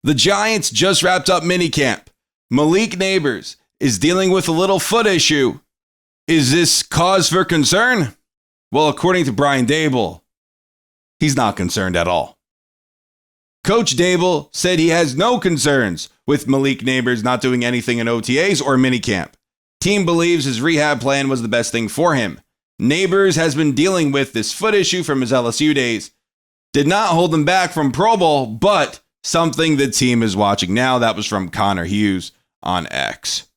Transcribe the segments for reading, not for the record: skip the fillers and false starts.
The Giants just wrapped up minicamp. Malik Nabers is dealing with a little foot issue. Is this cause for concern? Well, according to Brian Daboll, he's not concerned at all. Coach Daboll said he has no concerns with Malik Nabers not doing anything in OTAs or minicamp. Team believes his rehab plan was the best thing for him. Nabers has been dealing with this foot issue from his LSU days. Did not hold him back from Pro Bowl, but something the team is watching now. That was from Connor Hughes on X.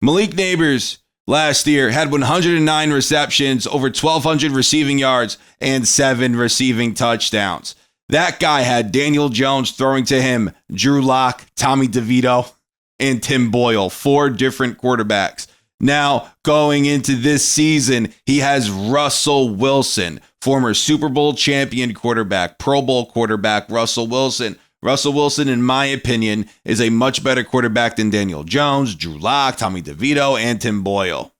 Malik Nabers last year had 109 receptions, over 1,200 receiving yards, and 7 receiving touchdowns. That guy had Daniel Jones throwing to him, Drew Lock, Tommy DeVito, and Tim Boyle, 4 different quarterbacks. Now, going into this season, he has Russell Wilson, former Super Bowl champion quarterback, Pro Bowl quarterback, Russell Wilson. Russell Wilson, in my opinion, is a much better quarterback than Daniel Jones, Drew Lock, Tommy DeVito, and Tim Boyle.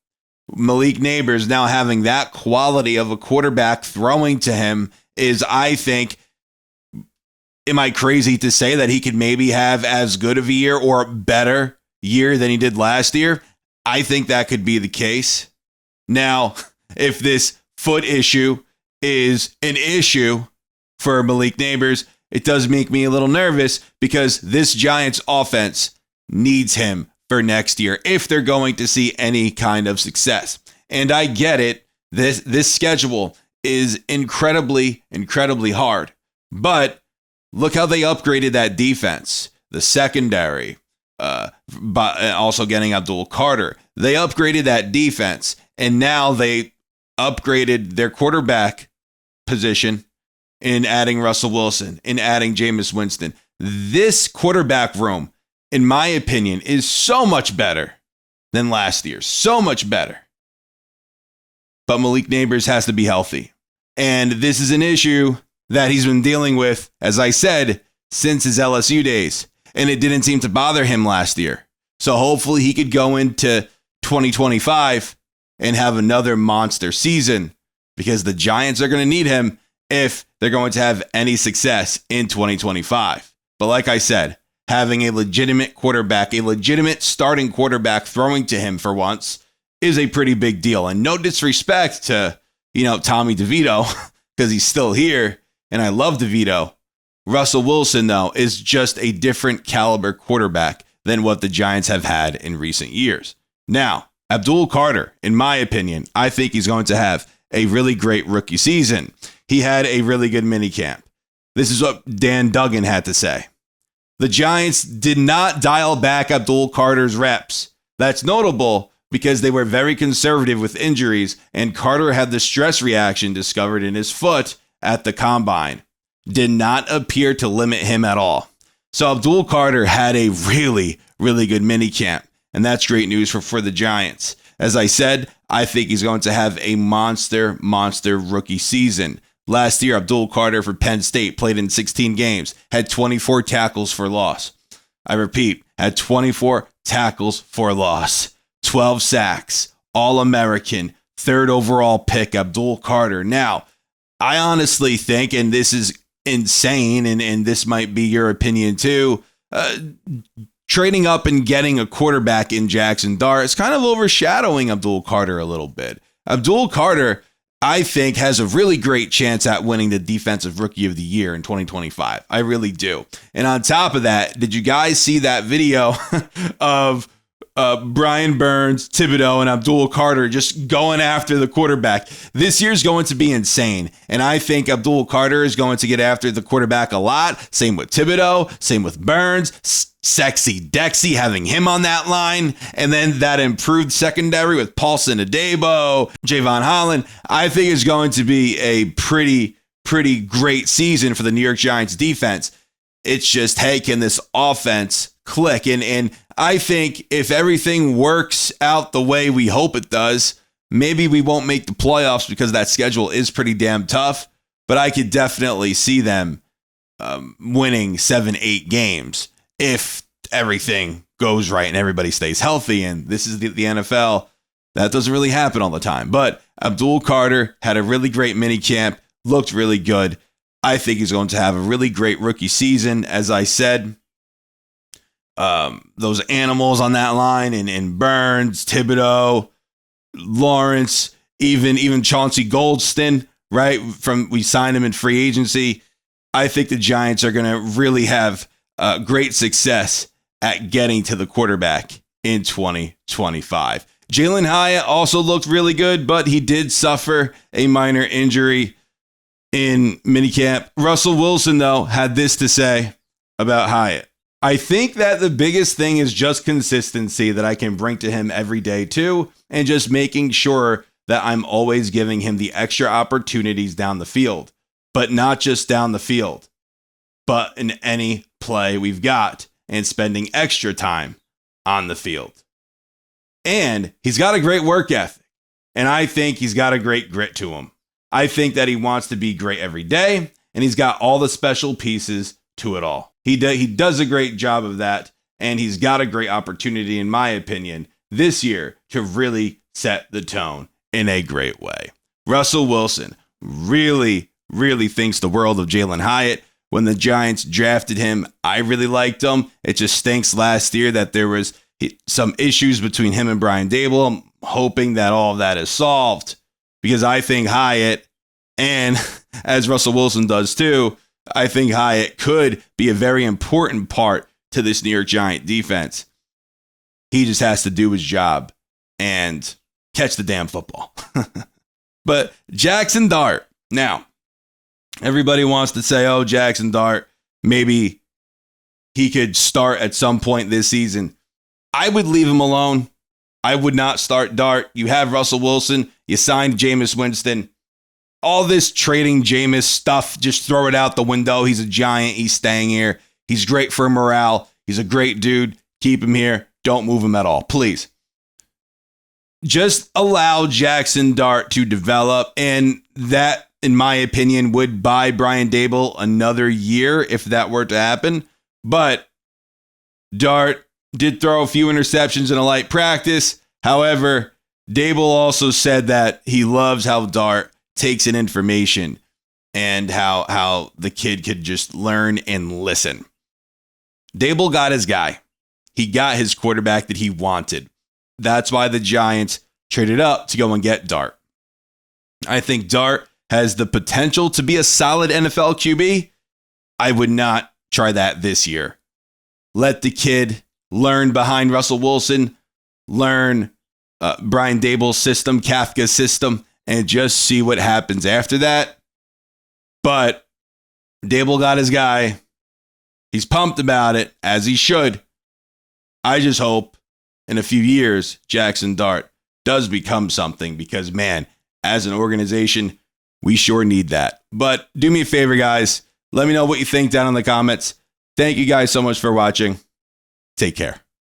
Malik Nabers now having that quality of a quarterback throwing to him is, I think, am I crazy to say that he could maybe have as good of a year or better year than he did last year? I think that could be the case. Now, if this foot issue is an issue for Malik Nabers, it does make me a little nervous because this Giants offense needs him for next year if they're going to see any kind of success. And I get it. This schedule is incredibly hard. But look how they upgraded that defense, the secondary, but also getting Abdul Carter. They upgraded that defense, and now they upgraded their quarterback position in adding Russell Wilson, in adding Jameis Winston. This quarterback room, in my opinion, is so much better than last year. So much better. But Malik Nabers has to be healthy. And this is an issue that he's been dealing with, as I said, since his LSU days. And it didn't seem to bother him last year. So hopefully he could go into 2025 and have another monster season, because the Giants are going to need him if they're going to have any success in 2025. But like I said, having a legitimate quarterback, a legitimate starting quarterback throwing to him for once is a pretty big deal. And no disrespect to, Tommy DeVito, because he's still here, and I love DeVito. Russell Wilson, though, is just a different caliber quarterback than what the Giants have had in recent years. Now, Abdul Carter, in my opinion, I think he's going to have a really great rookie season. He had a really good minicamp. This is what Dan Duggan had to say. The Giants did not dial back Abdul Carter's reps. That's notable because they were very conservative with injuries, and Carter had the stress reaction discovered in his foot at the combine. Did not appear to limit him at all. So Abdul Carter had a really good minicamp, and that's great news for the Giants. As I said, I think he's going to have a monster rookie season. Last year, Abdul Carter for Penn State played in 16 games, had 24 tackles for loss. I repeat, had 24 tackles for loss, 12 sacks, All-American, 3rd overall pick, Abdul Carter. Now, I honestly think, and this is insane, and this might be your opinion too, trading up and getting a quarterback in Jackson Dart is kind of overshadowing Abdul Carter a little bit. Abdul Carter, I think, has a really great chance at winning the Defensive Rookie of the Year in 2025. I really do. And on top of that, did you guys see that video of Brian Burns, Thibodeau, and Abdul Carter just going after the quarterback? This year's going to be insane, and I think Abdul Carter is going to get after the quarterback a lot. Same with Thibodeau, same with Burns. Sexy Dexy, having him on that line, and then that improved secondary with Paulson Adebo, Javon Holland. I think is going to be a pretty great season for the New York Giants defense. It's just, hey, can this offense click? And I think if everything works out the way we hope it does, maybe we won't make the playoffs because that schedule is pretty damn tough. But I could definitely see them winning 7-8 games if everything goes right and everybody stays healthy. And this is the NFL. That doesn't really happen all the time. But Abdul Carter had a really great minicamp, looked really good. I think he's going to have a really great rookie season. As I said, those animals on that line, and Burns, Thibodeau, Lawrence, even Chauncey Goldston, right? We signed him in free agency. I think the Giants are going to really have great success at getting to the quarterback in 2025. Jalen Hyatt also looked really good, but he did suffer a minor injury in minicamp. Russell Wilson, though, had this to say about Hyatt. I think that the biggest thing is just consistency that I can bring to him every day too, and just making sure that I'm always giving him the extra opportunities down the field, but not just down the field, but in any play we've got, and spending extra time on the field. And he's got a great work ethic, and I think he's got a great grit to him. I think that he wants to be great every day, and he's got all the special pieces to it all. He does a great job of that, and he's got a great opportunity, in my opinion, this year to really set the tone in a great way. Russell Wilson really, really thinks the world of Jalen Hyatt. When the Giants drafted him, I really liked him. It just stinks last year that there was some issues between him and Brian Daboll. I'm hoping that all of that is solved, because I think Hyatt, and as Russell Wilson does too, I think Hyatt could be a very important part to this New York Giant defense. He just has to do his job and catch the damn football. But Jackson Dart. Now, everybody wants to say, oh, Jackson Dart, maybe he could start at some point this season. I would leave him alone. I would not start Dart. You have Russell Wilson. You signed Jameis Winston. All this trading Jameis stuff, just throw it out the window. He's a Giant. He's staying here. He's great for morale. He's a great dude. Keep him here. Don't move him at all, please. Just allow Jackson Dart to develop, and that, in my opinion, would buy Brian Daboll another year if that were to happen. But Dart did throw a few interceptions in a light practice. However, Daboll also said that he loves how Dart takes in information and how the kid could just learn and listen. Daboll got his guy. He got his quarterback that he wanted. That's why the Giants traded up to go and get Dart. I think Dart has the potential to be a solid NFL QB. I would not try that this year. Let the kid learn behind Russell Wilson, learn Brian Daboll's system, Kafka's system, and just see what happens after that. But Daboll got his guy. He's pumped about it, as he should. I just hope in a few years, Jackson Dart does become something, because, man, as an organization, we sure need that. But do me a favor, guys. Let me know what you think down in the comments. Thank you guys so much for watching. Take care.